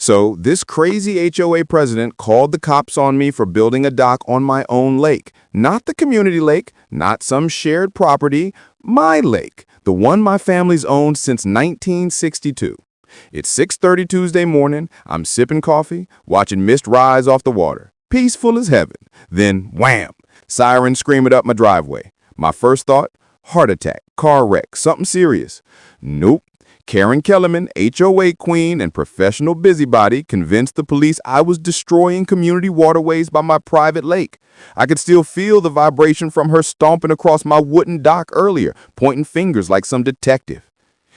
So this crazy HOA president called the cops on me for building a dock on my own lake. Not the community lake, not some shared property, my lake, the one my family's owned since 1962. It's 6:30 Tuesday morning. I'm sipping coffee, watching mist rise off the water. Peaceful as heaven. Then, wham! Sirens screaming up my driveway. My first thought, heart attack, car wreck, something serious. Nope. Karen Kellerman, HOA queen and professional busybody, convinced the police I was destroying community waterways by my private lake. I could still feel the vibration from her stomping across my wooden dock earlier, pointing fingers like some detective.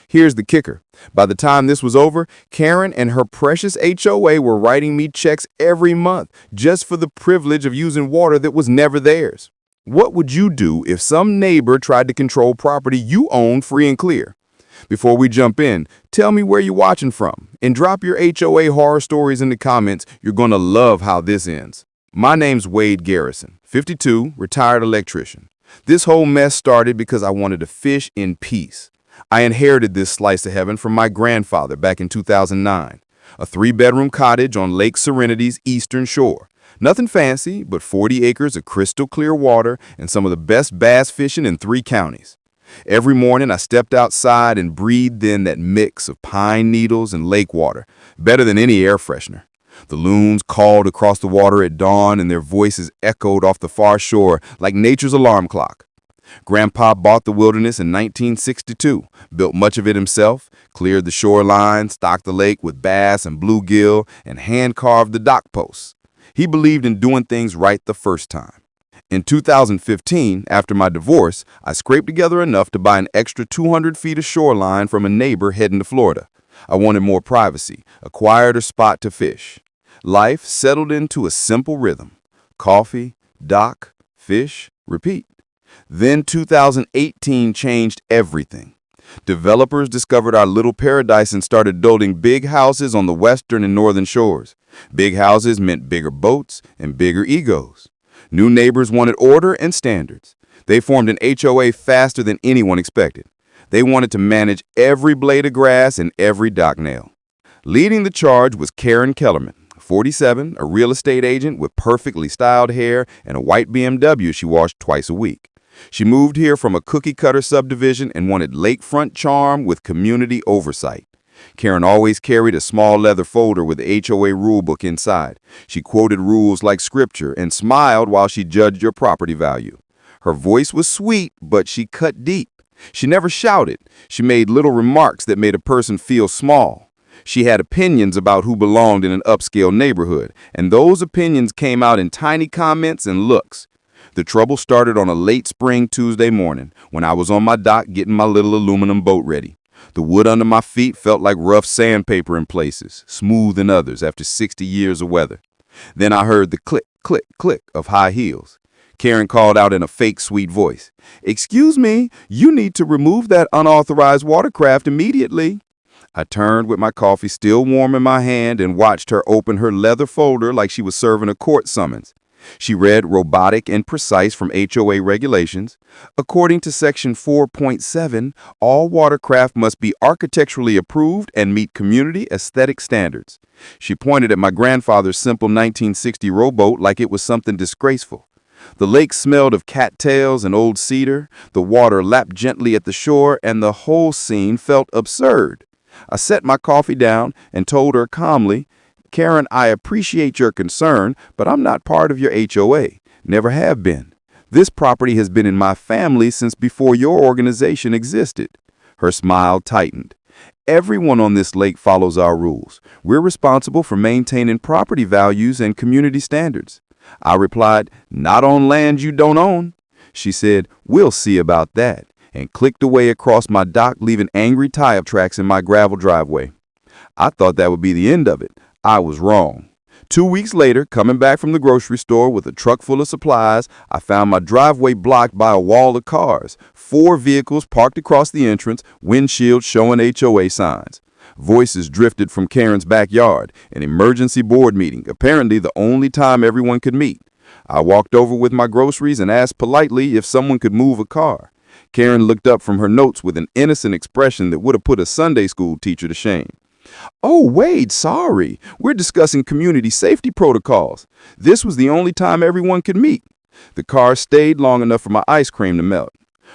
Here's the kicker. By the time this was over, Karen and her precious HOA were writing me checks every month just for the privilege of using water that was never theirs. What would you do if some neighbor tried to control property you own free and clear? Before we jump in, tell me where you're watching from and drop your HOA horror stories in the comments. You're going to love how this ends. My name's Wade Garrison, 52, retired electrician. This whole mess started because I wanted to fish in peace. I inherited this slice of heaven from my grandfather back in 2009, a 3-bedroom cottage on Lake Serenity's eastern shore. Nothing fancy, but 40 acres of crystal clear water and some of the best bass fishing in 3 counties. Every morning I stepped outside and breathed in that mix of pine needles and lake water, better than any air freshener. The loons called across the water at dawn and their voices echoed off the far shore like nature's alarm clock. Grandpa bought the wilderness in 1962, built much of it himself, cleared the shoreline, stocked the lake with bass and bluegill, and hand-carved the dock posts. He believed in doing things right the first time. In 2015, after my divorce, I scraped together enough to buy an extra 200 feet of shoreline from a neighbor heading to Florida. I wanted more privacy, a quieter spot to fish. Life settled into a simple rhythm. Coffee, dock, fish, repeat. Then 2018 changed everything. Developers discovered our little paradise and started building big houses on the western and northern shores. Big houses meant bigger boats and bigger egos. New neighbors wanted order and standards. They formed an HOA faster than anyone expected. They wanted to manage every blade of grass and every dock nail. Leading the charge was Karen Kellerman, 47, a real estate agent with perfectly styled hair and a white BMW she washed twice a week. She moved here from a cookie-cutter subdivision and wanted lakefront charm with community oversight. Karen always carried a small leather folder with the HOA rulebook inside. She quoted rules like scripture and smiled while she judged your property value. Her voice was sweet, but she cut deep. She never shouted. She made little remarks that made a person feel small. She had opinions about who belonged in an upscale neighborhood, and those opinions came out in tiny comments and looks. The trouble started on a late spring Tuesday morning when I was on my dock getting my little aluminum boat ready. The wood under my feet felt like rough sandpaper in places, smooth in others after 60 years of weather. Then I heard the click, click, click of high heels. Karen called out in a fake sweet voice, "Excuse me, you need to remove that unauthorized watercraft immediately." I turned with my coffee still warm in my hand and watched her open her leather folder like she was serving a court summons. She read robotic and precise from HOA regulations. According to Section 4.7, all watercraft must be architecturally approved and meet community aesthetic standards. She pointed at my grandfather's simple 1960 rowboat like it was something disgraceful. The lake smelled of cattails and old cedar, the water lapped gently at the shore, and the whole scene felt absurd. I set my coffee down and told her calmly, "Karen, I appreciate your concern, but I'm not part of your HOA. Never have been. This property has been in my family since before your organization existed." Her smile tightened. "Everyone on this lake follows our rules. We're responsible for maintaining property values and community standards." I replied, "Not on land you don't own." She said, "We'll see about that," and clicked away across my dock, leaving angry tire tracks in my gravel driveway. I thought that would be the end of it. I was wrong. 2 weeks later, coming back from the grocery store with a truck full of supplies, I found my driveway blocked by a wall of cars. 4 vehicles parked across the entrance, windshields showing HOA signs. Voices drifted from Karen's backyard, an emergency board meeting, apparently the only time everyone could meet. I walked over with my groceries and asked politely if someone could move a car. Karen looked up from her notes with an innocent expression that would have put a Sunday school teacher to shame. Oh, Wade, sorry. We're discussing community safety protocols. This was the only time everyone could meet. The car stayed long enough for my ice cream to melt.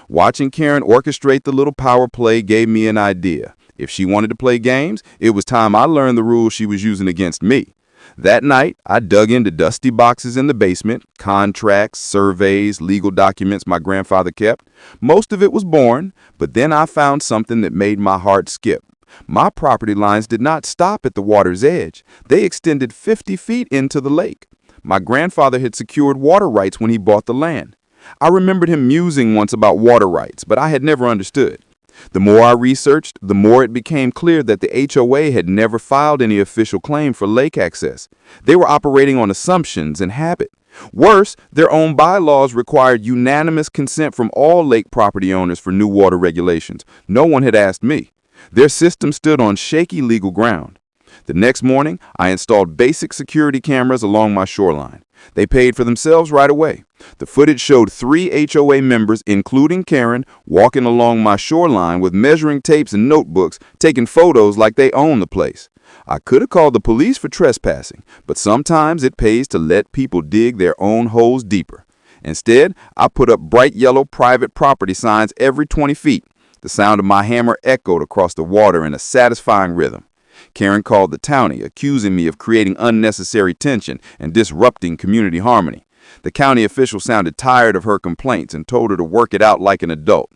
Watching Karen orchestrate the little power play gave me an idea. If she wanted to play games, it was time I learned the rules she was using against me. That night, I dug into dusty boxes in the basement, contracts, surveys, legal documents my grandfather kept. Most of it was boring, but then I found something that made my heart skip. My property lines did not stop at the water's edge. They extended 50 feet into the lake. My grandfather had secured water rights when he bought the land. I remembered him musing once about water rights, but I had never understood. The more I researched, the more it became clear that the HOA had never filed any official claim for lake access. They were operating on assumptions and habit. Worse, their own bylaws required unanimous consent from all lake property owners for new water regulations. No one had asked me. Their system stood on shaky legal ground. The next morning, I installed basic security cameras along my shoreline. They paid for themselves right away. The footage showed 3 HOA members, including Karen, walking along my shoreline with measuring tapes and notebooks, taking photos like they own the place. I could have called the police for trespassing, but sometimes it pays to let people dig their own holes deeper. Instead, I put up bright yellow private property signs every 20 feet. The sound of my hammer echoed across the water in a satisfying rhythm. Karen called the townie, accusing me of creating unnecessary tension and disrupting community harmony. The county official sounded tired of her complaints and told her to work it out like an adult.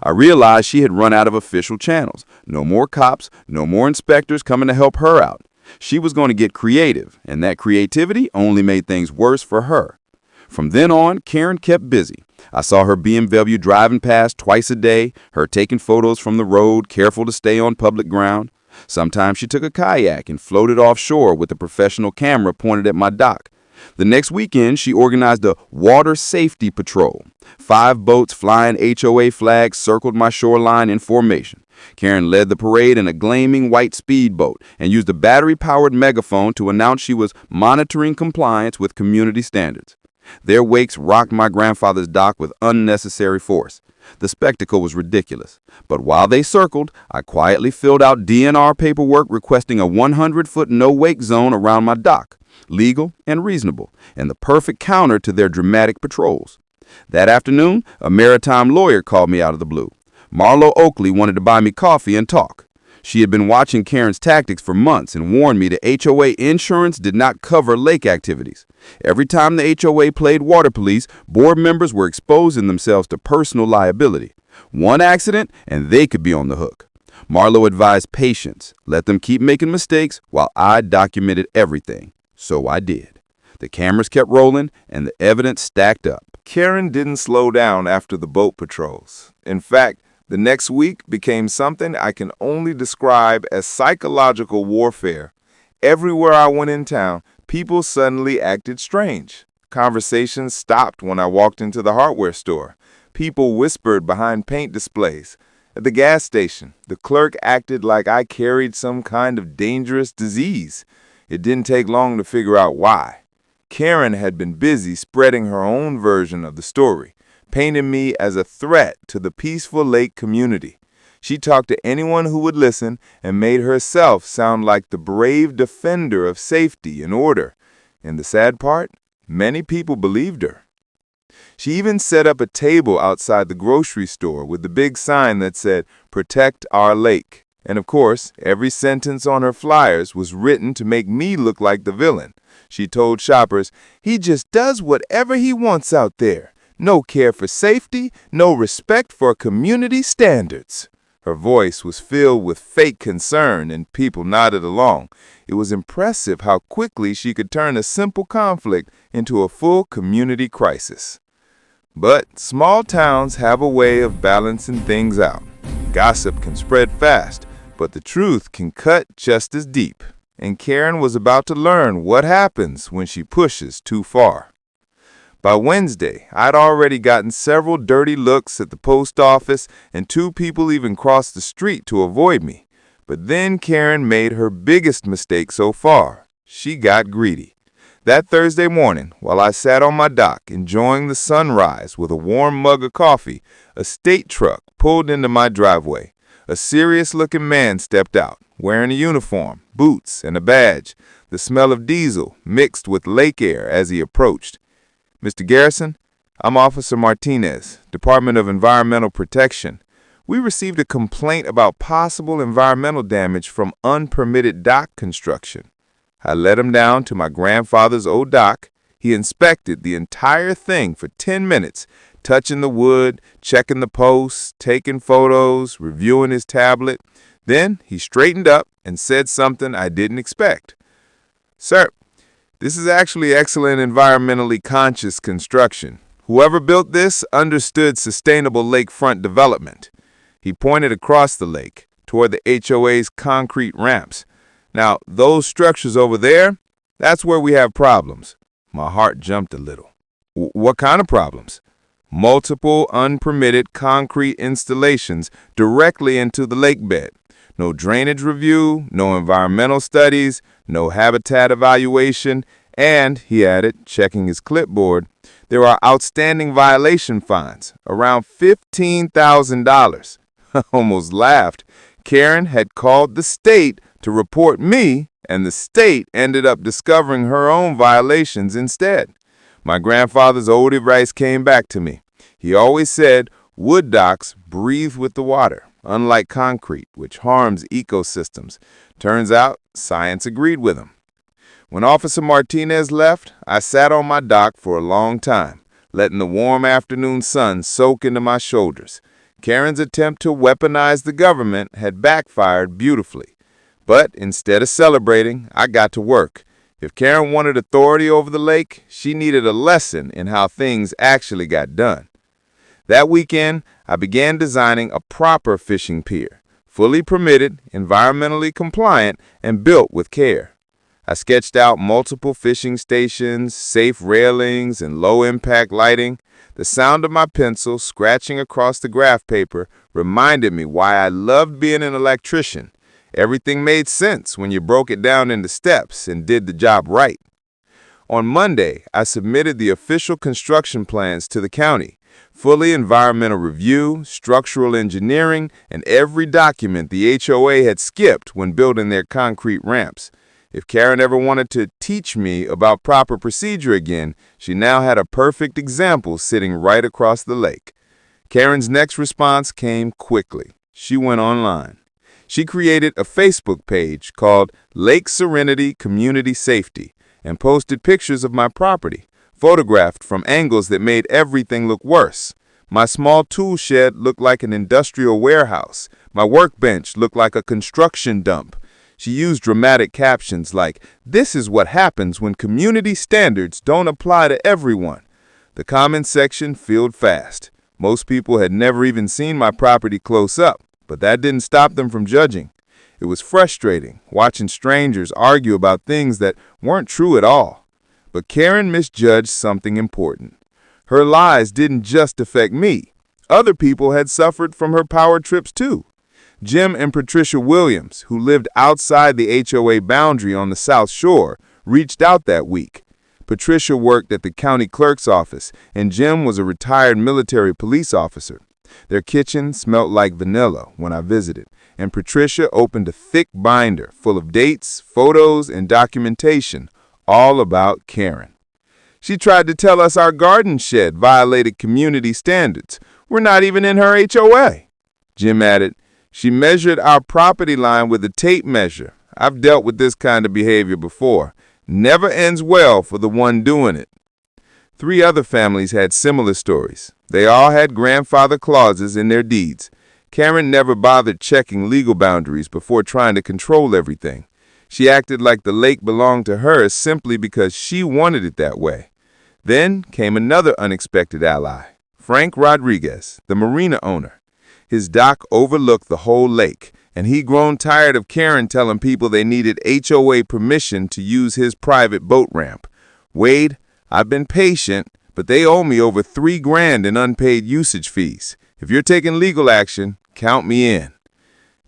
I realized she had run out of official channels. No more cops, no more inspectors coming to help her out. She was going to get creative, and that creativity only made things worse for her. From then on, Karen kept busy. I saw her BMW driving past twice a day, her taking photos from the road, careful to stay on public ground. Sometimes she took a kayak and floated offshore with a professional camera pointed at my dock. The next weekend, she organized a water safety patrol. 5 boats flying HOA flags circled my shoreline in formation. Karen led the parade in a gleaming white speedboat and used a battery-powered megaphone to announce she was monitoring compliance with community standards. Their wakes rocked my grandfather's dock with unnecessary force. The spectacle was ridiculous, but while they circled, I quietly filled out DNR paperwork requesting a 100-foot no-wake zone around my dock, legal and reasonable, and the perfect counter to their dramatic patrols. That afternoon, a maritime lawyer called me out of the blue. Marlo Oakley wanted to buy me coffee and talk. She had been watching Karen's tactics for months and warned me that HOA insurance did not cover lake activities. Every time the HOA played water police, board members were exposing themselves to personal liability. One accident, and they could be on the hook. Marlo advised patience. Let them keep making mistakes while I documented everything. So I did. The cameras kept rolling, and the evidence stacked up. Karen didn't slow down after the boat patrols. In fact, the next week became something I can only describe as psychological warfare. Everywhere I went in town, people suddenly acted strange. Conversations stopped when I walked into the hardware store. People whispered behind paint displays. At the gas station, the clerk acted like I carried some kind of dangerous disease. It didn't take long to figure out why. Karen had been busy spreading her own version of the story, painting me as a threat to the peaceful lake community. She talked to anyone who would listen and made herself sound like the brave defender of safety and order. And the sad part, many people believed her. She even set up a table outside the grocery store with the big sign that said, "Protect our lake." And of course, every sentence on her flyers was written to make me look like the villain. She told shoppers, "He just does whatever he wants out there. No care for safety, no respect for community standards." Her voice was filled with fake concern, and people nodded along. It was impressive how quickly she could turn a simple conflict into a full community crisis. But small towns have a way of balancing things out. Gossip can spread fast, but the truth can cut just as deep. And Karen was about to learn what happens when she pushes too far. By Wednesday, I'd already gotten several dirty looks at the post office, and 2 people even crossed the street to avoid me. But then Karen made her biggest mistake so far. She got greedy. That Thursday morning, while I sat on my dock enjoying the sunrise with a warm mug of coffee, a state truck pulled into my driveway. A serious-looking man stepped out, wearing a uniform, boots, and a badge, the smell of diesel mixed with lake air as he approached. "Mr. Garrison, I'm Officer Martinez, Department of Environmental Protection. We received a complaint about possible environmental damage from unpermitted dock construction." I led him down to my grandfather's old dock. He inspected the entire thing for 10 minutes, touching the wood, checking the posts, taking photos, reviewing his tablet. Then he straightened up and said something I didn't expect. "Sir, this is actually excellent environmentally conscious construction. Whoever built this understood sustainable lakefront development." He pointed across the lake toward the HOA's concrete ramps. "Now, those structures over there, that's where we have problems." My heart jumped a little. "What kind of problems?" "Multiple unpermitted concrete installations directly into the lake bed. No drainage review, no environmental studies, no habitat evaluation, and," he added, checking his clipboard, "there are outstanding violation fines, around $15,000. I almost laughed. Karen had called the state to report me, and the state ended up discovering her own violations instead. My grandfather's old advice came back to me. He always said wood docks breathe with the water, unlike concrete, which harms ecosystems. Turns out, science agreed with him. When Officer Martinez left, I sat on my dock for a long time, letting the warm afternoon sun soak into my shoulders. Karen's attempt to weaponize the government had backfired beautifully. But instead of celebrating, I got to work. If Karen wanted authority over the lake, she needed a lesson in how things actually got done. That weekend, I began designing a proper fishing pier, fully permitted, environmentally compliant, and built with care. I sketched out multiple fishing stations, safe railings, and low-impact lighting. The sound of my pencil scratching across the graph paper reminded me why I loved being an electrician. Everything made sense when you broke it down into steps and did the job right. On Monday, I submitted the official construction plans to the county, fully environmental review, structural engineering, and every document the HOA had skipped when building their concrete ramps. If Karen ever wanted to teach me about proper procedure again, she now had a perfect example sitting right across the lake. Karen's next response came quickly. She went online. She created a Facebook page called Lake Serenity Community Safety and posted pictures of my property, photographed from angles that made everything look worse. My small tool shed looked like an industrial warehouse. My workbench looked like a construction dump. She used dramatic captions like, "This is what happens when community standards don't apply to everyone." The comment section filled fast. Most people had never even seen my property close up, but that didn't stop them from judging. It was frustrating watching strangers argue about things that weren't true at all. But Karen misjudged something important. Her lies didn't just affect me. Other people had suffered from her power trips too. Jim and Patricia Williams, who lived outside the HOA boundary on the South Shore, reached out that week. Patricia worked at the county clerk's office, and Jim was a retired military police officer. Their kitchen smelt like vanilla when I visited, and Patricia opened a thick binder full of dates, photos, and documentation, all about Karen. She tried to tell us our garden shed violated community standards. We're not even in her HOA. Jim added, "She measured our property line with a tape measure. I've dealt with this kind of behavior before. Never ends well for the one doing it." 3 other families had similar stories. They all had grandfather clauses in their deeds. Karen never bothered checking legal boundaries before trying to control everything. She acted like the lake belonged to her simply because she wanted it that way. Then came another unexpected ally, Frank Rodriguez, the marina owner. His dock overlooked the whole lake, and he'd grown tired of Karen telling people they needed HOA permission to use his private boat ramp. "Wade, I've been patient, but they owe me over $3,000 in unpaid usage fees. If you're taking legal action, count me in."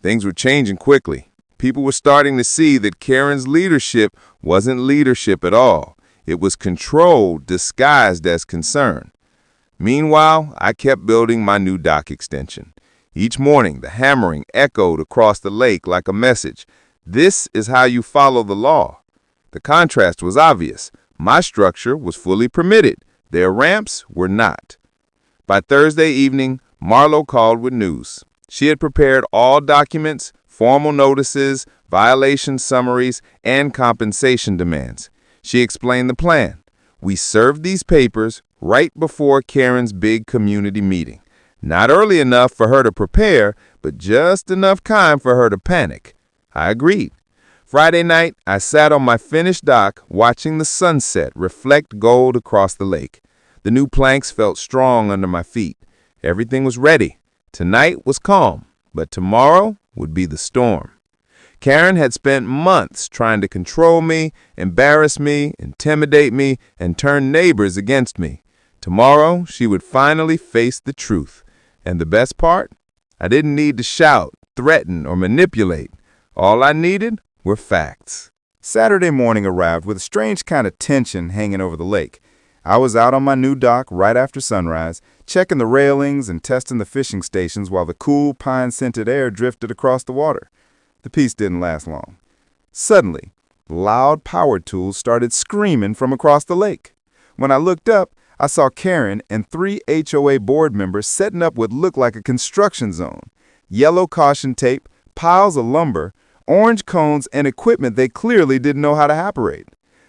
Things were changing quickly. People were starting to see that Karen's leadership wasn't leadership at all. It was control disguised as concern. Meanwhile, I kept building my new dock extension. Each morning, the hammering echoed across the lake like a message. This is how you follow the law. The contrast was obvious. My structure was fully permitted. Their ramps were not. By Thursday evening, Marlo called with news. She had prepared all documents, formal notices, violation summaries, and compensation demands. She explained the plan. We served these papers right before Karen's big community meeting. Not early enough for her to prepare, but just enough time for her to panic. I agreed. Friday night, I sat on my finished dock watching the sunset reflect gold across the lake. The new planks felt strong under my feet. Everything was ready. Tonight was calm, but tomorrow would be the storm. Karen had spent months trying to control me, embarrass me, intimidate me, and turn neighbors against me. Tomorrow, she would finally face the truth. And the best part? I didn't need to shout, threaten, or manipulate. All I needed were facts. Saturday morning arrived with a strange kind of tension hanging over the lake. I was out on my new dock right after sunrise, checking the railings and testing the fishing stations while the cool, pine-scented air drifted across the water. The peace didn't last long. Suddenly, loud power tools started screaming from across the lake. When I looked up, I saw Karen and 3 HOA board members setting up what looked like a construction zone. Yellow caution tape, piles of lumber, orange cones, and equipment they clearly didn't know how to operate.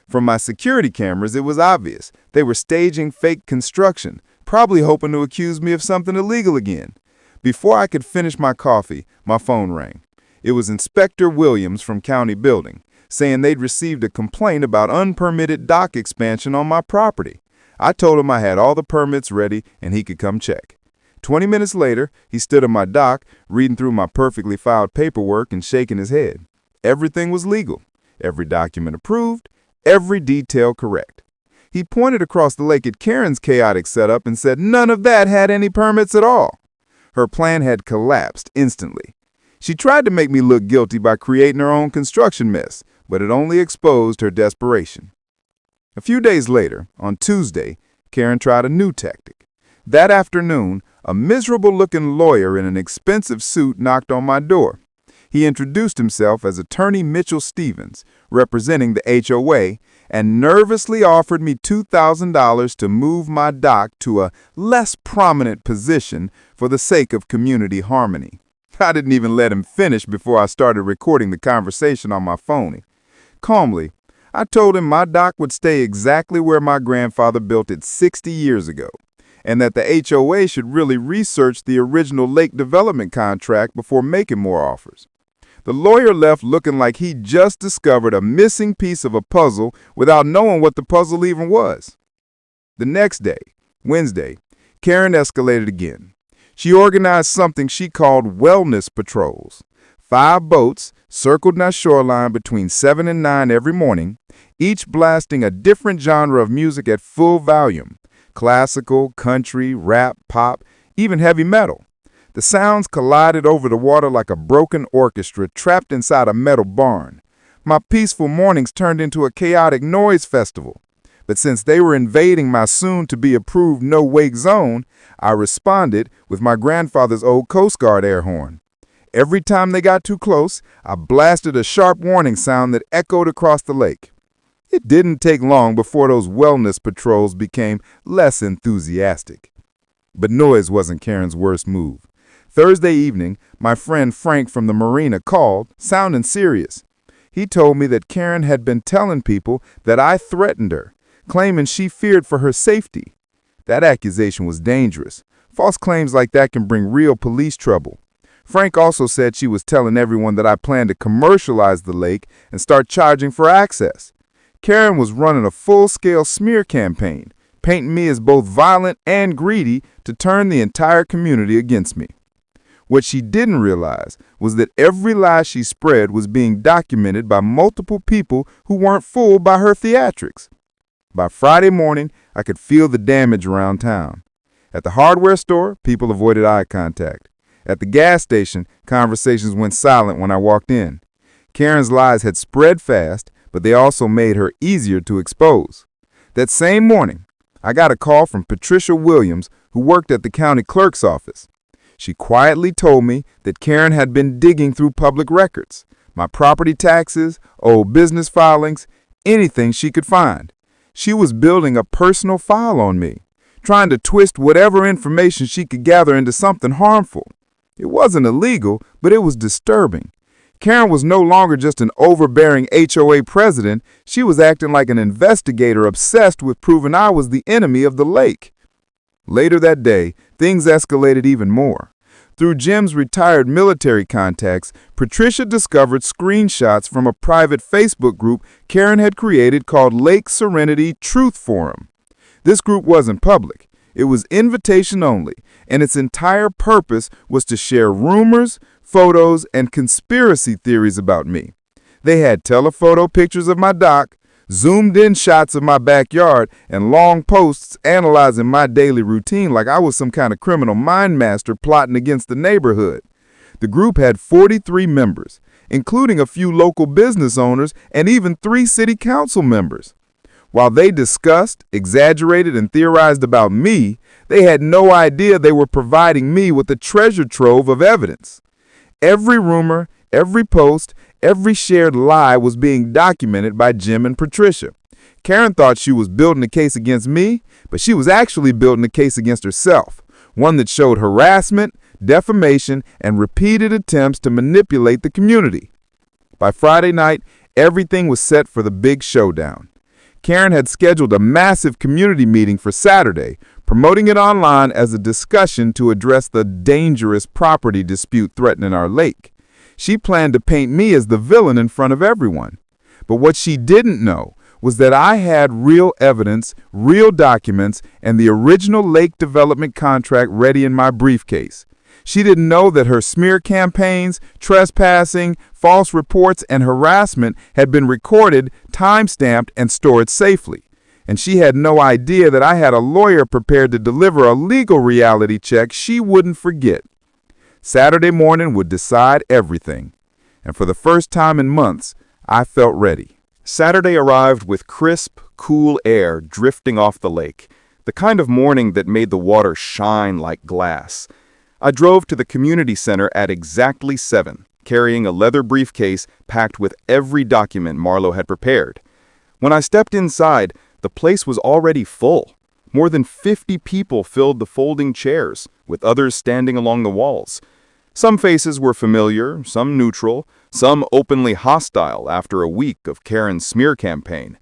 From my security cameras, it was obvious. They were staging fake construction, probably hoping to accuse me of something illegal again. Before I could finish my coffee, my phone rang. It was Inspector Williams from County Building, saying they'd received a complaint about unpermitted dock expansion on my property. I told him I had all the permits ready and he could come check. 20 minutes later, he stood on my dock, reading through my perfectly filed paperwork and shaking his head. Everything was legal, every document approved, every detail correct. He pointed across the lake at Karen's chaotic setup and said none of that had any permits at all. Her plan had collapsed instantly. She tried to make me look guilty by creating her own construction mess, but it only exposed her desperation. A few days later, on Tuesday, Karen tried a new tactic. That afternoon, a miserable-looking lawyer in an expensive suit knocked on my door. He introduced himself as Attorney Mitchell Stevens, representing the HOA, and nervously offered me $2,000 to move my dock to a less prominent position for the sake of community harmony. I didn't even let him finish before I started recording the conversation on my phone. Calmly, I told him my dock would stay exactly where my grandfather built it 60 years ago, and that the HOA should really research the original lake development contract before making more offers. The lawyer left looking like he just discovered a missing piece of a puzzle without knowing what the puzzle even was. The next day, Wednesday, Karen escalated again. She organized something she called wellness patrols. 5 boats circled our shoreline between 7 and 9 every morning, each blasting a different genre of music at full volume: classical, country, rap, pop, even heavy metal. The sounds collided over the water like a broken orchestra trapped inside a metal barn. My peaceful mornings turned into a chaotic noise festival. But since they were invading my soon-to-be-approved no-wake zone, I responded with my grandfather's old Coast Guard air horn. Every time they got too close, I blasted a sharp warning sound that echoed across the lake. It didn't take long before those wellness patrols became less enthusiastic. But noise wasn't Karen's worst move. Thursday evening, my friend Frank from the marina called, sounding serious. He told me that Karen had been telling people that I threatened her, claiming she feared for her safety. That accusation was dangerous. False claims like that can bring real police trouble. Frank also said she was telling everyone that I planned to commercialize the lake and start charging for access. Karen was running a full-scale smear campaign, painting me as both violent and greedy to turn the entire community against me. What she didn't realize was that every lie she spread was being documented by multiple people who weren't fooled by her theatrics. By Friday morning, I could feel the damage around town. At the hardware store, people avoided eye contact. At the gas station, conversations went silent when I walked in. Karen's lies had spread fast, but they also made her easier to expose. That same morning, I got a call from Patricia Williams, who worked at the county clerk's office. She quietly told me that Karen had been digging through public records, my property taxes, old business filings, anything she could find. She was building a personal file on me, trying to twist whatever information she could gather into something harmful. It wasn't illegal, but it was disturbing. Karen was no longer just an overbearing HOA president. She was acting like an investigator obsessed with proving I was the enemy of the lake. Later that day, things escalated even more. Through Jim's retired military contacts, Patricia discovered screenshots from a private Facebook group Karen had created called Lake Serenity Truth Forum. This group wasn't public. It was invitation only, and its entire purpose was to share rumors, photos, and conspiracy theories about me. They had telephoto pictures of my dock, zoomed-in shots of my backyard, and long posts analyzing my daily routine like I was some kind of criminal mind master plotting against the neighborhood. The group had 43 members, including a few local business owners and even 3 city council members. While they discussed, exaggerated, and theorized about me, they had no idea they were providing me with a treasure trove of evidence. Every rumor, every post, every shared lie was being documented by Jim and Patricia. Karen thought she was building a case against me, but she was actually building a case against herself, one that showed harassment, defamation, and repeated attempts to manipulate the community. By Friday night, everything was set for the big showdown. Karen had scheduled a massive community meeting for Saturday, promoting it online as a discussion to address the dangerous property dispute threatening our lake. She planned to paint me as the villain in front of everyone. But what she didn't know was that I had real evidence, real documents, and the original lake development contract ready in my briefcase. She didn't know that her smear campaigns, trespassing, false reports, and harassment had been recorded, time-stamped, and stored safely. And she had no idea that I had a lawyer prepared to deliver a legal reality check she wouldn't forget. Saturday morning would decide everything. And for the first time in months, I felt ready. Saturday arrived with crisp, cool air drifting off the lake, the kind of morning that made the water shine like glass. I drove to the community center at exactly 7, carrying a leather briefcase packed with every document Marlo had prepared. When I stepped inside, the place was already full. More than 50 people filled the folding chairs, with others standing along the walls. Some faces were familiar, some neutral, some openly hostile after a week of Karen's smear campaign.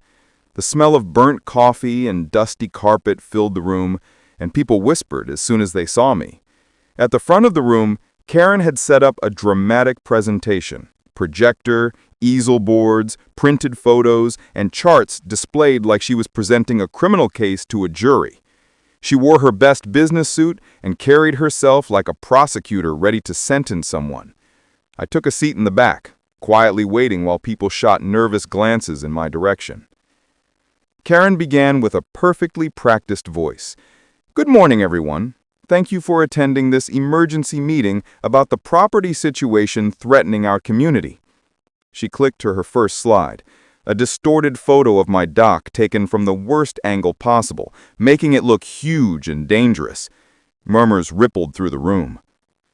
The smell of burnt coffee and dusty carpet filled the room, and people whispered as soon as they saw me. At the front of the room, Karen had set up a dramatic presentation. Projector, easel boards, printed photos, and charts displayed like she was presenting a criminal case to a jury. She wore her best business suit and carried herself like a prosecutor ready to sentence someone. I took a seat in the back, quietly waiting while people shot nervous glances in my direction. Karen began with a perfectly practiced voice. "Good morning, everyone. Thank you for attending this emergency meeting about the property situation threatening our community." She clicked to her first slide, a distorted photo of my dock taken from the worst angle possible, making it look huge and dangerous. Murmurs rippled through the room.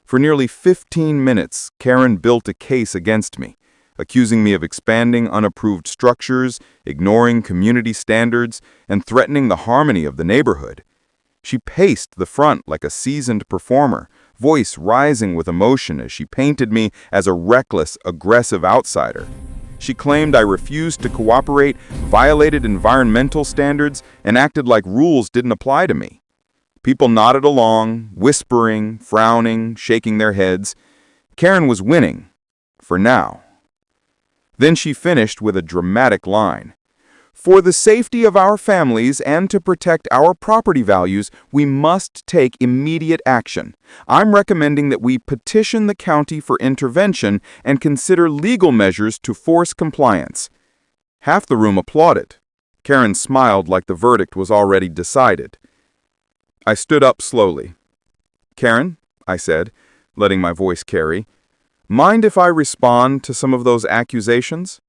For nearly 15 minutes, Karen built a case against me, accusing me of expanding unapproved structures, ignoring community standards, and threatening the harmony of the neighborhood. She paced the front like a seasoned performer, voice rising with emotion as she painted me as a reckless, aggressive outsider. She claimed I refused to cooperate, violated environmental standards, and acted like rules didn't apply to me. People nodded along, whispering, frowning, shaking their heads. Karen was winning, for now. Then she finished with a dramatic line. "For the safety of our families and to protect our property values, we must take immediate action. I'm recommending that we petition the county for intervention and consider legal measures to force compliance." Half the room applauded. Karen smiled like the verdict was already decided. I stood up slowly. "Karen," I said, letting my voice carry, "mind if I respond to some of those accusations?"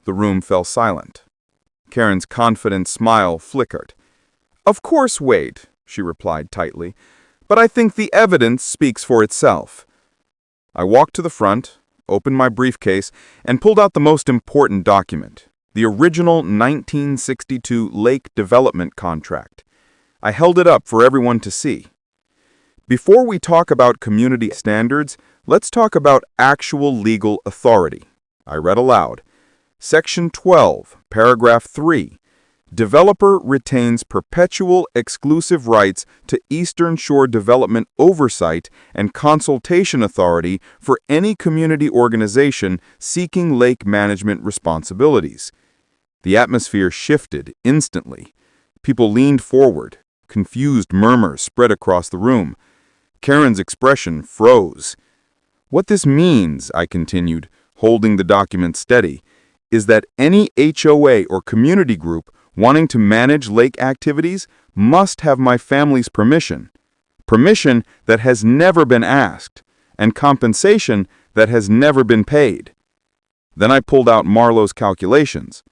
The room fell silent. Karen's confident smile flickered. "Of course, Wade," she replied tightly, "but I think the evidence speaks for itself." I walked to the front, opened my briefcase, and pulled out the most important document, the original 1962 lake development contract. I held it up for everyone to see. Before we talk about community standards, let's talk about actual legal authority. I read aloud. Section 12, Paragraph 3. Developer retains perpetual exclusive rights to Eastern Shore Development oversight and consultation authority for any community organization seeking lake management responsibilities. The atmosphere shifted instantly. People leaned forward. Confused murmurs spread across the room. Karen's expression froze. What this means, I continued, holding the document steady, is that any HOA or community group wanting to manage lake activities must have my family's permission that has never been asked, and compensation that has never been paid. Then I pulled out Marlowe's calculations.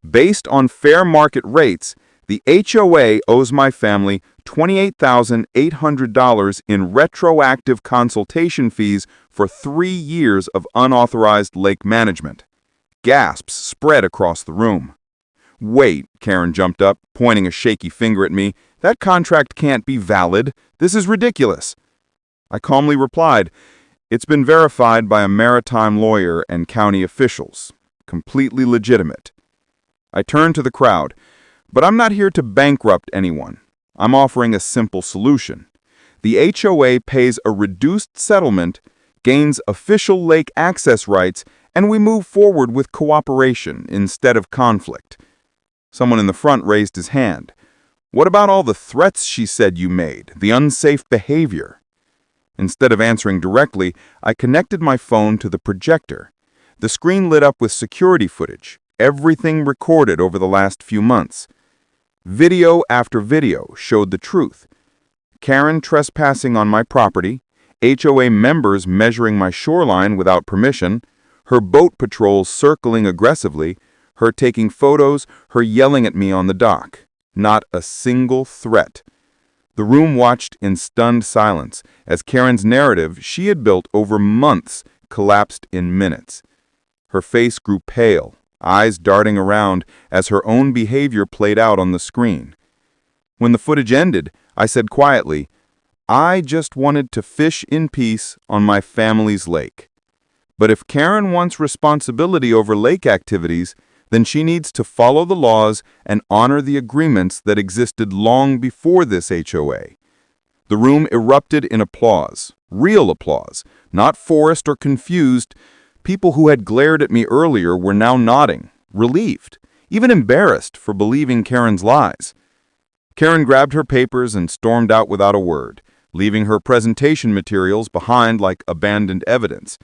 Based on fair market rates, the HOA owes my family $28,800 in retroactive consultation fees for 3 years of unauthorized lake management. Gasps spread across the room. "Wait," Karen jumped up, pointing a shaky finger at me. "That contract can't be valid. This is ridiculous." I calmly replied, "It's been verified by a maritime lawyer and county officials. Completely legitimate." I turned to the crowd. "But I'm not here to bankrupt anyone. I'm offering a simple solution. The HOA pays a reduced settlement, gains official lake access rights, and we move forward with cooperation instead of conflict." Someone in the front raised his hand. "What about all the threats she said you made, the unsafe behavior?" Instead of answering directly, I connected my phone to the projector. The screen lit up with security footage, everything recorded over the last few months. Video after video showed the truth. Karen trespassing on my property, HOA members measuring my shoreline without permission, her boat patrols circling aggressively, her taking photos, her yelling at me on the dock. Not a single threat. The room watched in stunned silence as Karen's narrative she had built over months collapsed in minutes. Her face grew pale, eyes darting around as her own behavior played out on the screen. When the footage ended, I said quietly, "I just wanted to fish in peace on my family's lake. But if Karen wants responsibility over lake activities, then she needs to follow the laws and honor the agreements that existed long before this HOA." The room erupted in applause, real applause, not forced or confused. People who had glared at me earlier were now nodding, relieved, even embarrassed for believing Karen's lies. Karen grabbed her papers and stormed out without a word, leaving her presentation materials behind like abandoned evidence.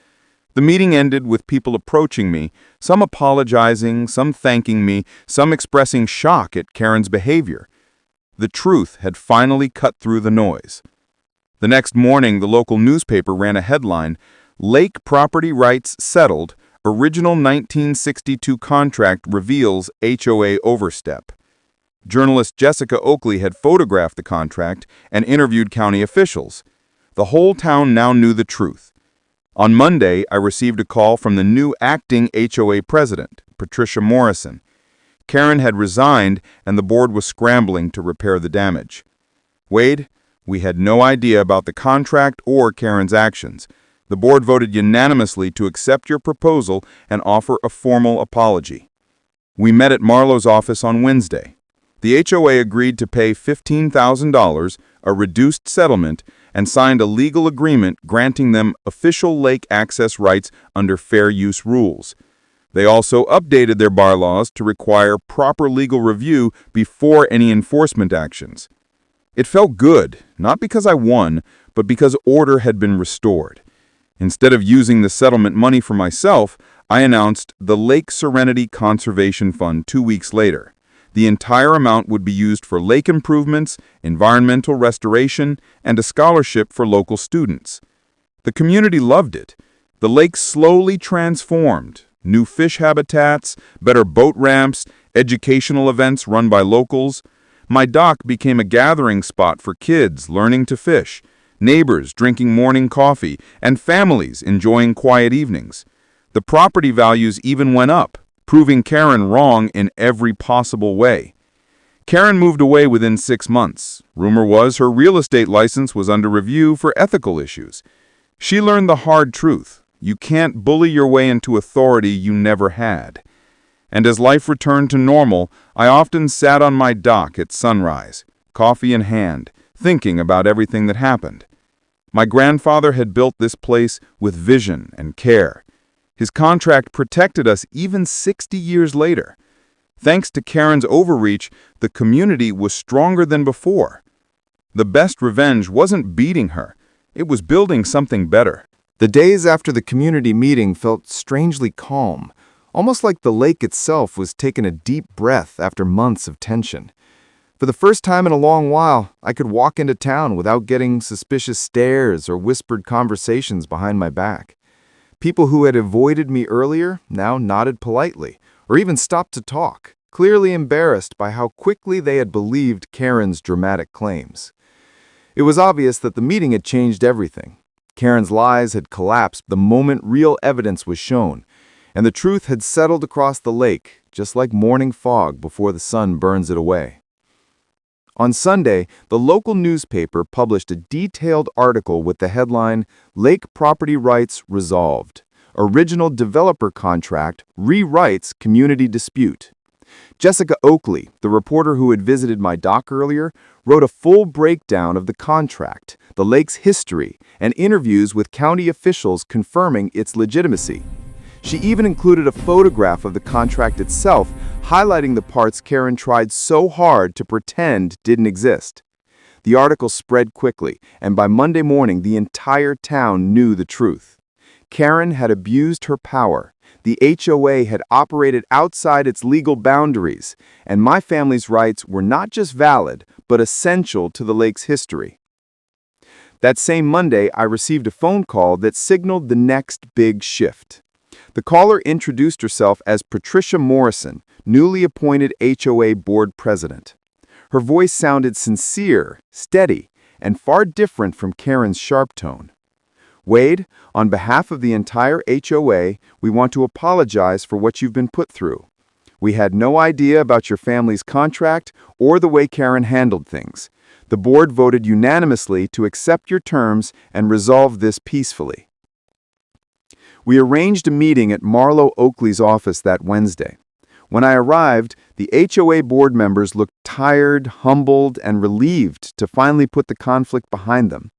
The meeting ended with people approaching me, some apologizing, some thanking me, some expressing shock at Karen's behavior. The truth had finally cut through the noise. The next morning, the local newspaper ran a headline, "Lake Property Rights Settled, Original 1962 Contract Reveals HOA Overstep." Journalist Jessica Oakley had photographed the contract and interviewed county officials. The whole town now knew the truth. On Monday, I received a call from the new acting HOA president, Patricia Morrison. Karen had resigned, and the board was scrambling to repair the damage. "Wade, we had no idea about the contract or Karen's actions. The board voted unanimously to accept your proposal and offer a formal apology. We met at Marlowe's office on Wednesday. The HOA agreed to pay $15,000, a reduced settlement, and signed a legal agreement granting them official lake access rights under fair use rules. They also updated their bylaws to require proper legal review before any enforcement actions. It felt good, not because I won, but because order had been restored. Instead of using the settlement money for myself, I announced the Lake Serenity Conservation Fund 2 weeks later. The entire amount would be used for lake improvements, environmental restoration, and a scholarship for local students. The community loved it. The lake slowly transformed. New fish habitats, better boat ramps, educational events run by locals. My dock became a gathering spot for kids learning to fish. neighbors drinking morning coffee, and families enjoying quiet evenings. The property values even went up, proving Karen wrong in every possible way. Karen moved away within 6 months. Rumor was her real estate license was under review for ethical issues. She learned the hard truth. You can't bully your way into authority you never had. And as life returned to normal, I often sat on my dock at sunrise, coffee in hand, thinking about everything that happened. My grandfather had built this place with vision and care. His contract protected us even 60 years later. Thanks to Karen's overreach, the community was stronger than before. The best revenge wasn't beating her. It was building something better. The days after the community meeting felt strangely calm, almost like the lake itself was taking a deep breath after months of tension. For the first time in a long while, I could walk into town without getting suspicious stares or whispered conversations behind my back. People who had avoided me earlier now nodded politely, or even stopped to talk, clearly embarrassed by how quickly they had believed Karen's dramatic claims. It was obvious that the meeting had changed everything. Karen's lies had collapsed the moment real evidence was shown, and the truth had settled across the lake, just like morning fog before the sun burns it away. On Sunday, the local newspaper published a detailed article with the headline, "Lake Property Rights Resolved. Original Developer Contract Rewrites Community Dispute." Jessica Oakley, the reporter who had visited my dock earlier, wrote a full breakdown of the contract, the lake's history, and interviews with county officials confirming its legitimacy. She even included a photograph of the contract itself, highlighting the parts Karen tried so hard to pretend didn't exist. The article spread quickly, and by Monday morning, the entire town knew the truth. Karen had abused her power. The HOA had operated outside its legal boundaries, and my family's rights were not just valid, but essential to the lake's history. That same Monday, I received a phone call that signaled the next big shift. The caller introduced herself as Patricia Morrison, newly appointed HOA board president. Her voice sounded sincere, steady, and far different from Karen's sharp tone. "Wade, on behalf of the entire HOA, we want to apologize for what you've been put through. We had no idea about your family's contract or the way Karen handled things. The board voted unanimously to accept your terms and resolve this peacefully." We arranged a meeting at Marlo Oakley's office that Wednesday. When I arrived, the HOA board members looked tired, humbled, and relieved to finally put the conflict behind them.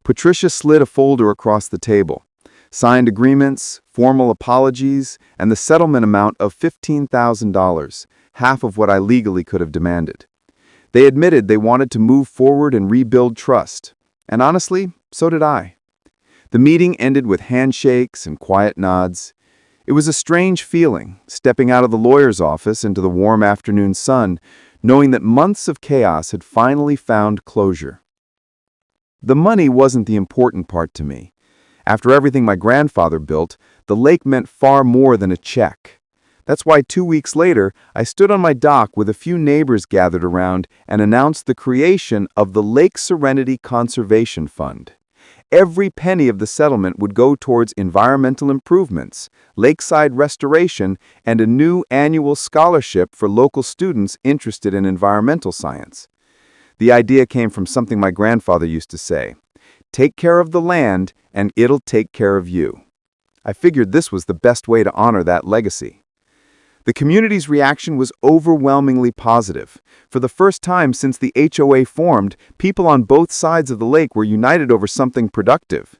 Patricia slid a folder across the table. Signed agreements, formal apologies, and the settlement amount of $15,000, half of what I legally could have demanded. They admitted they wanted to move forward and rebuild trust. And honestly, so did I. The meeting ended with handshakes and quiet nods. It was a strange feeling, stepping out of the lawyer's office into the warm afternoon sun, knowing that months of chaos had finally found closure. The money wasn't the important part to me. After everything my grandfather built, the lake meant far more than a check. That's why 2 weeks later, I stood on my dock with a few neighbors gathered around and announced the creation of the Lake Serenity Conservation Fund. Every penny of the settlement would go towards environmental improvements, lakeside restoration, and a new annual scholarship for local students interested in environmental science. The idea came from something my grandfather used to say, "Take care of the land, and it'll take care of you." I figured this was the best way to honor that legacy. The community's reaction was overwhelmingly positive. For the first time since the HOA formed, people on both sides of the lake were united over something productive.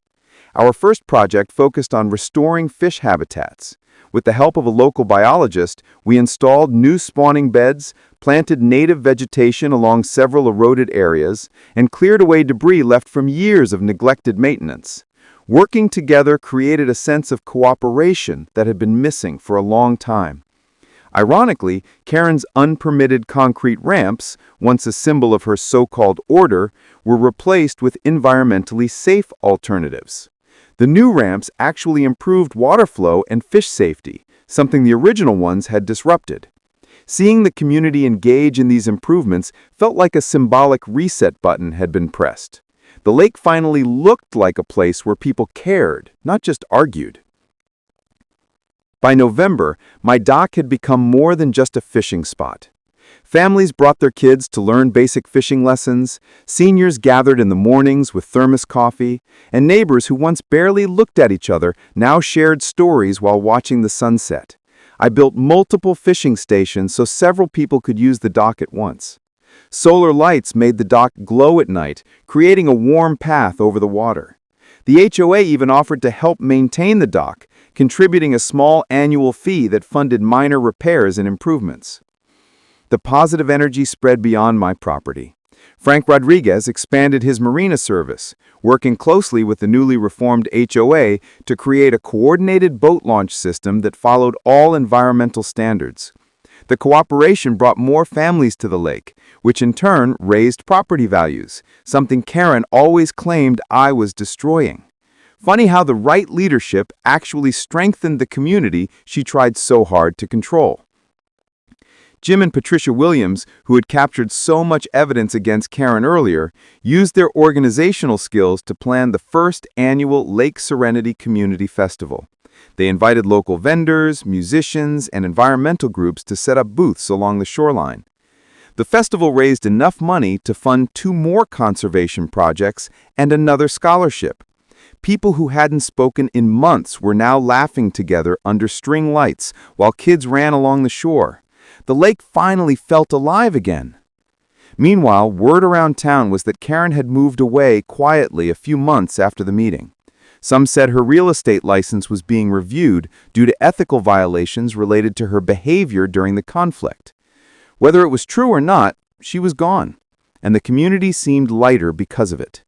Our first project focused on restoring fish habitats. With the help of a local biologist, we installed new spawning beds, planted native vegetation along several eroded areas, and cleared away debris left from years of neglected maintenance. Working together created a sense of cooperation that had been missing for a long time. Ironically, Karen's unpermitted concrete ramps, once a symbol of her so-called order, were replaced with environmentally safe alternatives. The new ramps actually improved water flow and fish safety, something the original ones had disrupted. Seeing the community engage in these improvements felt like a symbolic reset button had been pressed. The lake finally looked like a place where people cared, not just argued. By November, my dock had become more than just a fishing spot. Families brought their kids to learn basic fishing lessons, seniors gathered in the mornings with thermos coffee, and neighbors who once barely looked at each other now shared stories while watching the sunset. I built multiple fishing stations so several people could use the dock at once. Solar lights made the dock glow at night, creating a warm path over the water. The HOA even offered to help maintain the dock, contributing a small annual fee that funded minor repairs and improvements. The positive energy spread beyond my property. Frank Rodriguez expanded his marina service, working closely with the newly reformed HOA to create a coordinated boat launch system that followed all environmental standards. The cooperation brought more families to the lake, which in turn raised property values, something Karen always claimed I was destroying. Funny how the right leadership actually strengthened the community she tried so hard to control. Jim and Patricia Williams, who had captured so much evidence against Karen earlier, used their organizational skills to plan the first annual Lake Serenity Community Festival. They invited local vendors, musicians, and environmental groups to set up booths along the shoreline. The festival raised enough money to fund 2 more conservation projects and another scholarship. People who hadn't spoken in months were now laughing together under string lights while kids ran along the shore. The lake finally felt alive again. Meanwhile, word around town was that Karen had moved away quietly a few months after the meeting. Some said her real estate license was being reviewed due to ethical violations related to her behavior during the conflict. Whether it was true or not, she was gone, and the community seemed lighter because of it.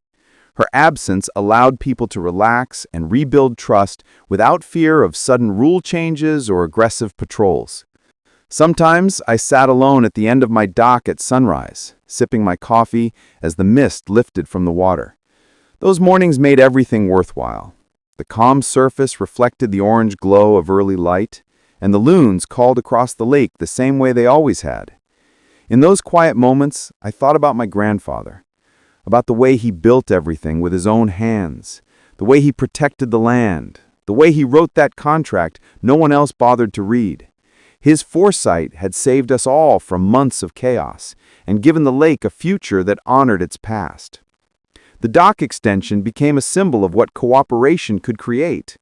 Her absence allowed people to relax and rebuild trust without fear of sudden rule changes or aggressive patrols. Sometimes I sat alone at the end of my dock at sunrise, sipping my coffee as the mist lifted from the water. Those mornings made everything worthwhile. The calm surface reflected the orange glow of early light, and the loons called across the lake the same way they always had. In those quiet moments, I thought about my grandfather, about the way he built everything with his own hands, the way he protected the land, the way he wrote that contract no one else bothered to read. His foresight had saved us all from months of chaos and given the lake a future that honored its past. The dock extension became a symbol of what cooperation could create.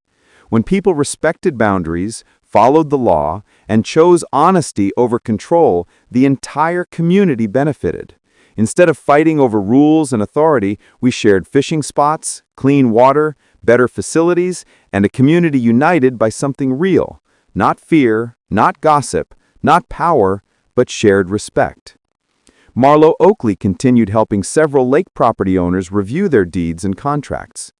When people respected boundaries, followed the law, and chose honesty over control, the entire community benefited. Instead of fighting over rules and authority, we shared fishing spots, clean water, better facilities, and a community united by something real. Not fear, not gossip, not power, but shared respect. Marlo Oakley continued helping several lake property owners review their deeds and contracts.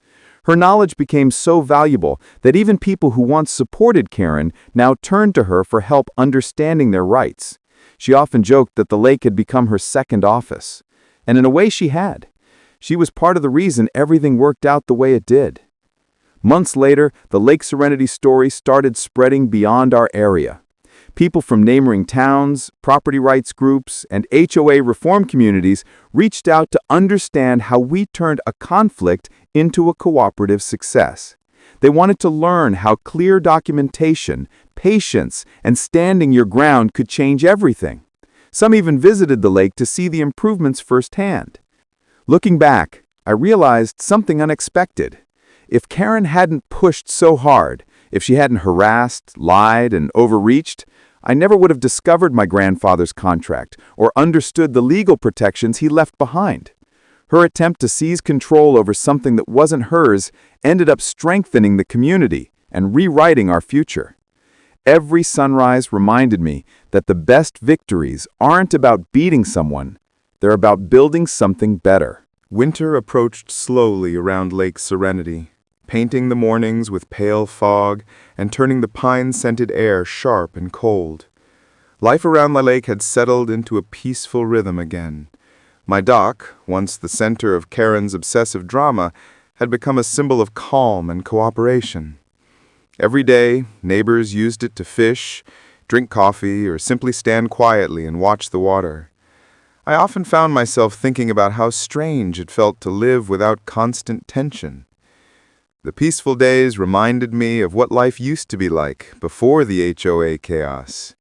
Her knowledge became so valuable that even people who once supported Karen now turned to her for help understanding their rights. She often joked that the lake had become her second office. And in a way she had. She was part of the reason everything worked out the way it did. Months later, the Lake Serenity story started spreading beyond our area. People from neighboring towns, property rights groups, and HOA reform communities reached out to understand how we turned a conflict into a cooperative success. They wanted to learn how clear documentation, patience, and standing your ground could change everything. Some even visited the lake to see the improvements firsthand. Looking back, I realized something unexpected. If Karen hadn't pushed so hard, if she hadn't harassed, lied, and overreached, I never would have discovered my grandfather's contract or understood the legal protections he left behind. Her attempt to seize control over something that wasn't hers ended up strengthening the community and rewriting our future. Every sunrise reminded me that the best victories aren't about beating someone, they're about building something better. Winter approached slowly around Lake Serenity, painting the mornings with pale fog and turning the pine-scented air sharp and cold. Life around the lake had settled into a peaceful rhythm again. My dock, once the center of Karen's obsessive drama, had become a symbol of calm and cooperation. Every day, neighbors used it to fish, drink coffee, or simply stand quietly and watch the water. I often found myself thinking about how strange it felt to live without constant tension. The peaceful days reminded me of what life used to be like before the HOA chaos.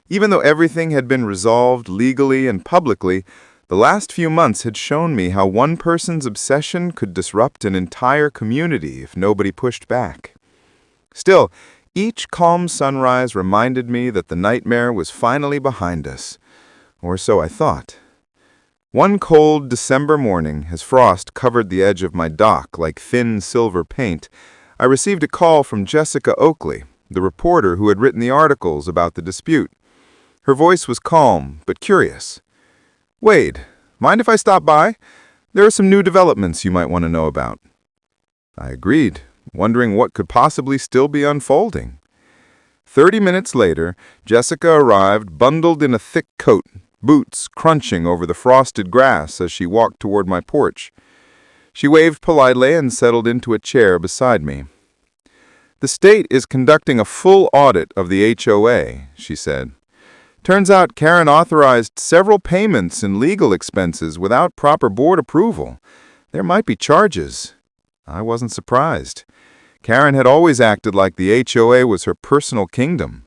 Even though everything had been resolved legally and publicly, the last few months had shown me how one person's obsession could disrupt an entire community if nobody pushed back. Still, each calm sunrise reminded me that the nightmare was finally behind us, or so I thought. One cold December morning, as frost covered the edge of my dock like thin silver paint, I received a call from Jessica Oakley, the reporter who had written the articles about the dispute. Her voice was calm, but curious. "Wade, mind if I stop by? There are some new developments you might want to know about." I agreed, wondering what could possibly still be unfolding. 30 minutes later, Jessica arrived bundled in a thick coat, boots crunching over the frosted grass as she walked toward my porch. She waved politely and settled into a chair beside me. "The state is conducting a full audit of the HOA," she said. "Turns out Karen authorized several payments and legal expenses without proper board approval. There might be charges." I wasn't surprised. Karen had always acted like the HOA was her personal kingdom.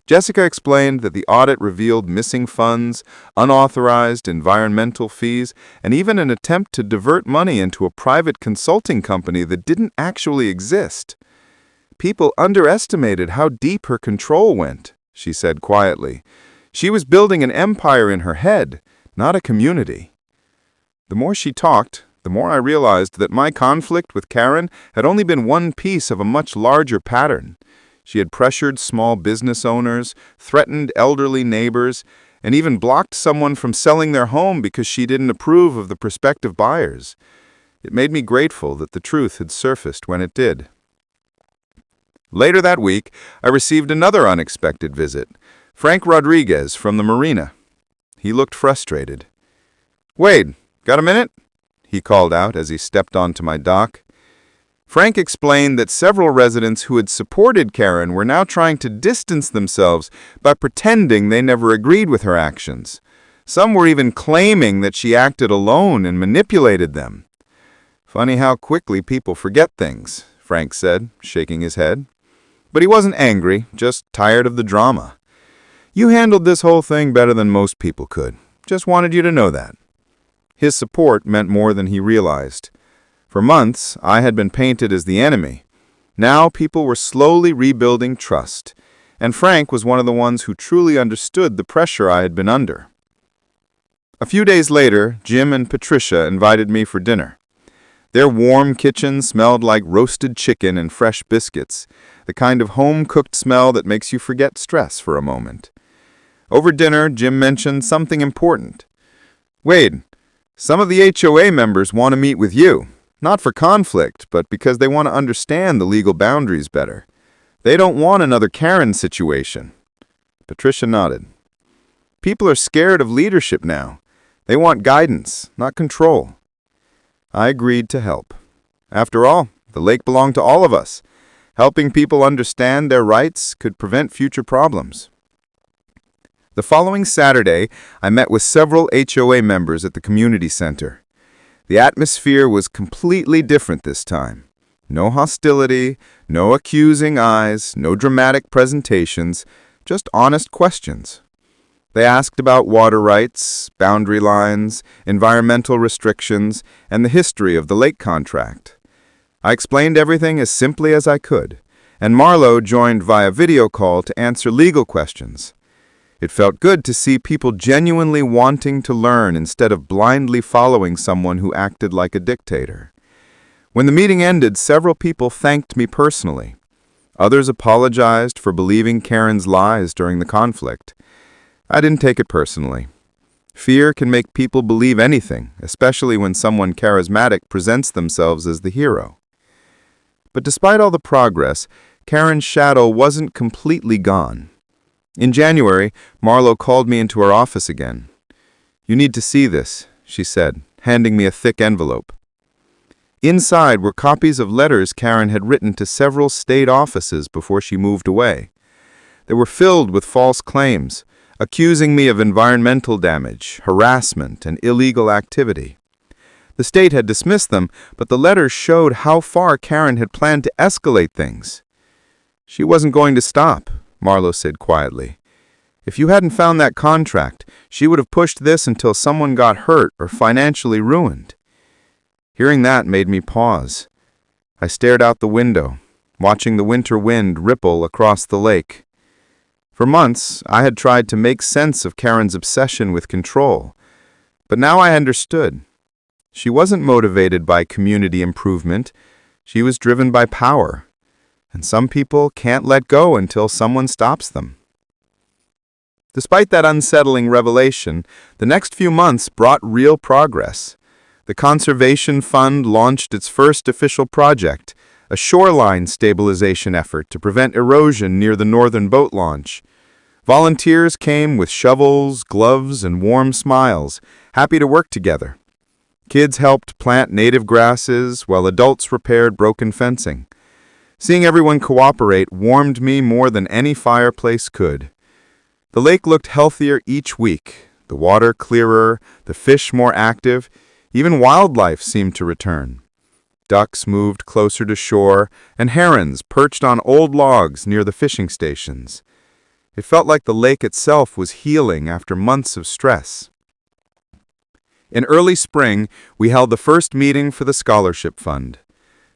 Jessica explained that the audit revealed missing funds, unauthorized environmental fees, and even an attempt to divert money into a private consulting company that didn't actually exist. "People underestimated how deep her control went," she said quietly. "She was building an empire in her head, not a community." The more she talked, the more I realized that my conflict with Karen had only been one piece of a much larger pattern. She had pressured small business owners, threatened elderly neighbors, and even blocked someone from selling their home because she didn't approve of the prospective buyers. It made me grateful that the truth had surfaced when it did. Later that week, I received another unexpected visit, Frank Rodriguez from the marina. He looked frustrated. "Wade, got a minute?" he called out as he stepped onto my dock. Frank explained that several residents who had supported Karen were now trying to distance themselves by pretending they never agreed with her actions. Some were even claiming that she acted alone and manipulated them. "Funny how quickly people forget things," Frank said, shaking his head. But he wasn't angry, just tired of the drama. "You handled this whole thing better than most people could. Just wanted you to know that." His support meant more than he realized. For months, I had been painted as the enemy. Now people were slowly rebuilding trust, and Frank was one of the ones who truly understood the pressure I had been under. A few days later, Jim and Patricia invited me for dinner. Their warm kitchen smelled like roasted chicken and fresh biscuits, the kind of home-cooked smell that makes you forget stress for a moment. Over dinner, Jim mentioned something important. "Wade, some of the HOA members want to meet with you. Not for conflict, but because they want to understand the legal boundaries better. They don't want another Karen situation." Patricia nodded. "People are scared of leadership now. They want guidance, not control." I agreed to help. After all, the lake belonged to all of us. Helping people understand their rights could prevent future problems. The following Saturday, I met with several HOA members at the community center. The atmosphere was completely different this time. No hostility, no accusing eyes, no dramatic presentations, just honest questions. They asked about water rights, boundary lines, environmental restrictions, and the history of the lake contract. I explained everything as simply as I could, and Marlo joined via video call to answer legal questions. It felt good to see people genuinely wanting to learn instead of blindly following someone who acted like a dictator. When the meeting ended, several people thanked me personally. Others apologized for believing Karen's lies during the conflict. I didn't take it personally. Fear can make people believe anything, especially when someone charismatic presents themselves as the hero. But despite all the progress, Karen's shadow wasn't completely gone. In January, Marlo called me into her office again. "You need to see this," she said, handing me a thick envelope. Inside were copies of letters Karen had written to several state offices before she moved away. They were filled with false claims, accusing me of environmental damage, harassment, and illegal activity. The state had dismissed them, but the letters showed how far Karen had planned to escalate things. "She wasn't going to stop," Marlowe said quietly. "If you hadn't found that contract, she would have pushed this until someone got hurt or financially ruined." Hearing that made me pause. I stared out the window, watching the winter wind ripple across the lake. For months, I had tried to make sense of Karen's obsession with control, but now I understood. She wasn't motivated by community improvement. She was driven by power, and some people can't let go until someone stops them. Despite that unsettling revelation, the next few months brought real progress. The Conservation Fund launched its first official project, a shoreline stabilization effort to prevent erosion near the northern boat launch. Volunteers came with shovels, gloves, and warm smiles, happy to work together. Kids helped plant native grasses, while adults repaired broken fencing. Seeing everyone cooperate warmed me more than any fireplace could. The lake looked healthier each week, the water clearer, the fish more active. Even wildlife seemed to return. Ducks moved closer to shore, and herons perched on old logs near the fishing stations. It felt like the lake itself was healing after months of stress. In early spring, we held the first meeting for the Scholarship Fund.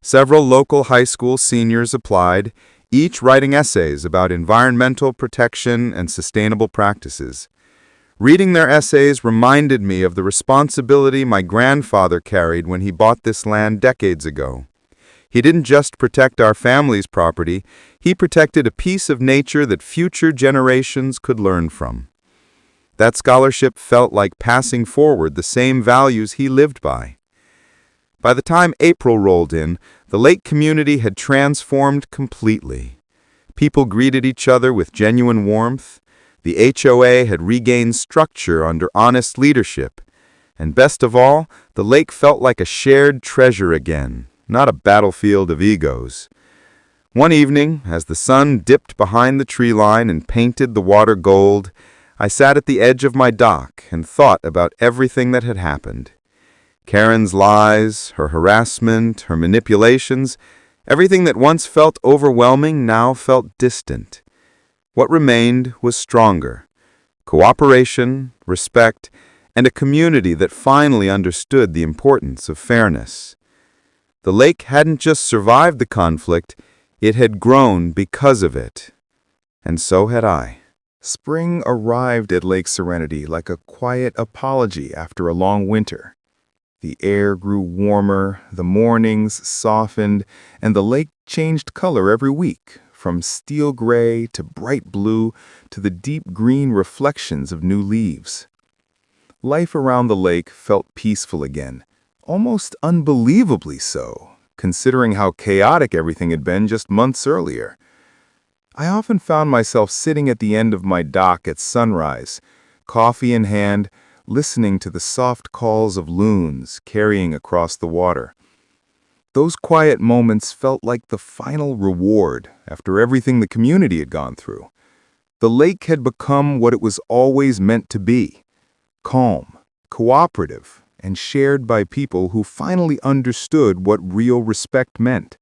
Several local high school seniors applied, each writing essays about environmental protection and sustainable practices. Reading their essays reminded me of the responsibility my grandfather carried when he bought this land decades ago. He didn't just protect our family's property, he protected a piece of nature that future generations could learn from. That scholarship felt like passing forward the same values he lived by. By the time April rolled in, the lake community had transformed completely. People greeted each other with genuine warmth. The HOA had regained structure under honest leadership. And best of all, the lake felt like a shared treasure again, not a battlefield of egos. One evening, as the sun dipped behind the tree line and painted the water gold, I sat at the edge of my dock and thought about everything that had happened. Karen's lies, her harassment, her manipulations, everything that once felt overwhelming now felt distant. What remained was stronger: cooperation, respect, and a community that finally understood the importance of fairness. The lake hadn't just survived the conflict, it had grown because of it. And so had I. Spring arrived at Lake Serenity like a quiet apology after a long winter. The air grew warmer, the mornings softened, and the lake changed color every week, from steel gray to bright blue to the deep green reflections of new leaves. Life around the lake felt peaceful again, almost unbelievably so, considering how chaotic everything had been just months earlier. I often found myself sitting at the end of my dock at sunrise, coffee in hand, listening to the soft calls of loons carrying across the water. Those quiet moments felt like the final reward after everything the community had gone through. The lake had become what it was always meant to be: calm, cooperative, and shared by people who finally understood what real respect meant.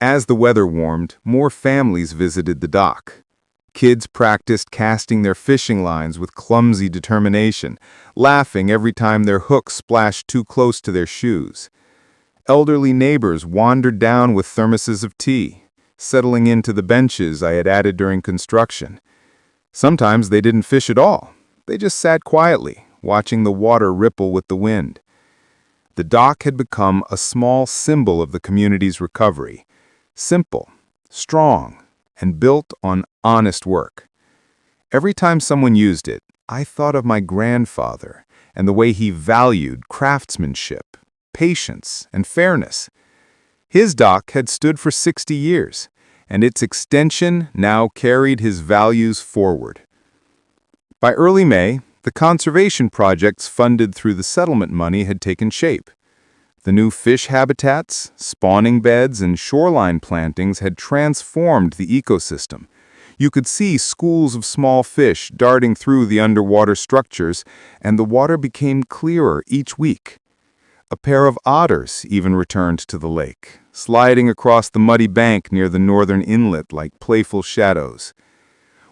As the weather warmed, more families visited the dock. Kids practiced casting their fishing lines with clumsy determination, laughing every time their hooks splashed too close to their shoes. Elderly neighbors wandered down with thermoses of tea, settling into the benches I had added during construction. Sometimes they didn't fish at all. They just sat quietly, watching the water ripple with the wind. The dock had become a small symbol of the community's recovery. Simple, strong, and built on honest work. Every time someone used it, I thought of my grandfather and the way he valued craftsmanship, patience, and fairness. His dock had stood for 60 years, and its extension now carried his values forward. By early May, the conservation projects funded through the settlement money had taken shape. The new fish habitats, spawning beds, and shoreline plantings had transformed the ecosystem. You could see schools of small fish darting through the underwater structures, and the water became clearer each week. A pair of otters even returned to the lake, sliding across the muddy bank near the northern inlet like playful shadows.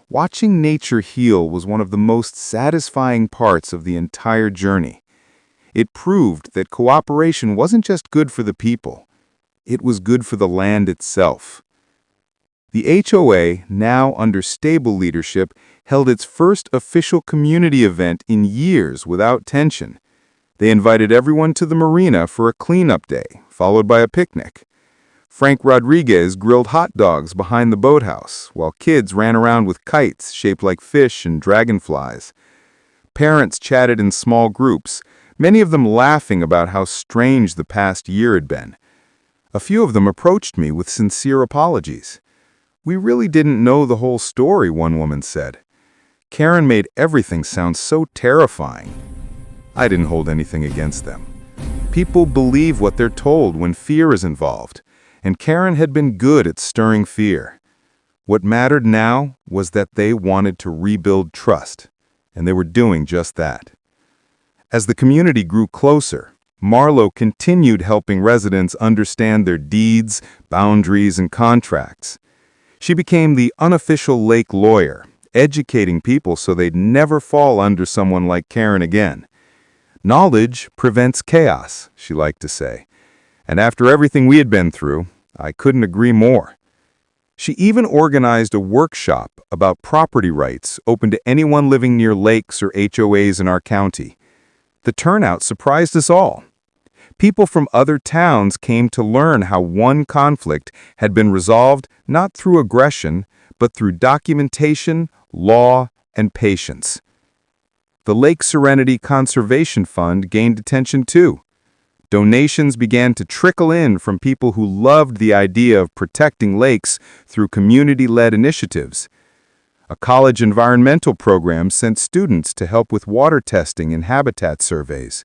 Watching nature heal was one of the most satisfying parts of the entire journey. It proved that cooperation wasn't just good for the people, it was good for the land itself. The HOA, now under stable leadership, held its first official community event in years without tension. They invited everyone to the marina for a cleanup day, followed by a picnic. Frank Rodriguez grilled hot dogs behind the boathouse, while kids ran around with kites shaped like fish and dragonflies. Parents chatted in small groups, many of them laughing about how strange the past year had been. A few of them approached me with sincere apologies. "We really didn't know the whole story," one woman said. "Karen made everything sound so terrifying." I didn't hold anything against them. People believe what they're told when fear is involved, and Karen had been good at stirring fear. What mattered now was that they wanted to rebuild trust, and they were doing just that. As the community grew closer, Marlowe continued helping residents understand their deeds, boundaries, and contracts. She became the unofficial lake lawyer, educating people so they'd never fall under someone like Karen again. "Knowledge prevents chaos," she liked to say. And after everything we had been through, I couldn't agree more. She even organized a workshop about property rights open to anyone living near lakes or HOAs in our county. The turnout surprised us all. People from other towns came to learn how one conflict had been resolved not through aggression, but through documentation, law, and patience. The Lake Serenity Conservation Fund gained attention too. Donations began to trickle in from people who loved the idea of protecting lakes through community-led initiatives. A college environmental program sent students to help with water testing and habitat surveys.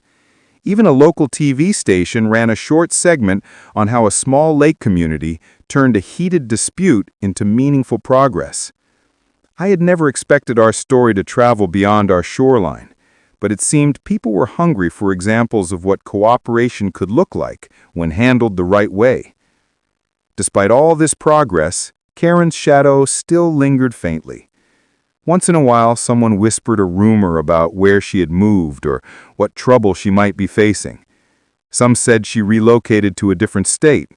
Even a local TV station ran a short segment on how a small lake community turned a heated dispute into meaningful progress. I had never expected our story to travel beyond our shoreline, but it seemed people were hungry for examples of what cooperation could look like when handled the right way. Despite all this progress, Karen's shadow still lingered faintly. Once in a while, someone whispered a rumor about where she had moved or what trouble she might be facing. Some said she relocated to a different state.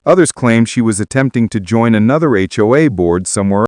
Others claimed she was attempting to join another HOA board somewhere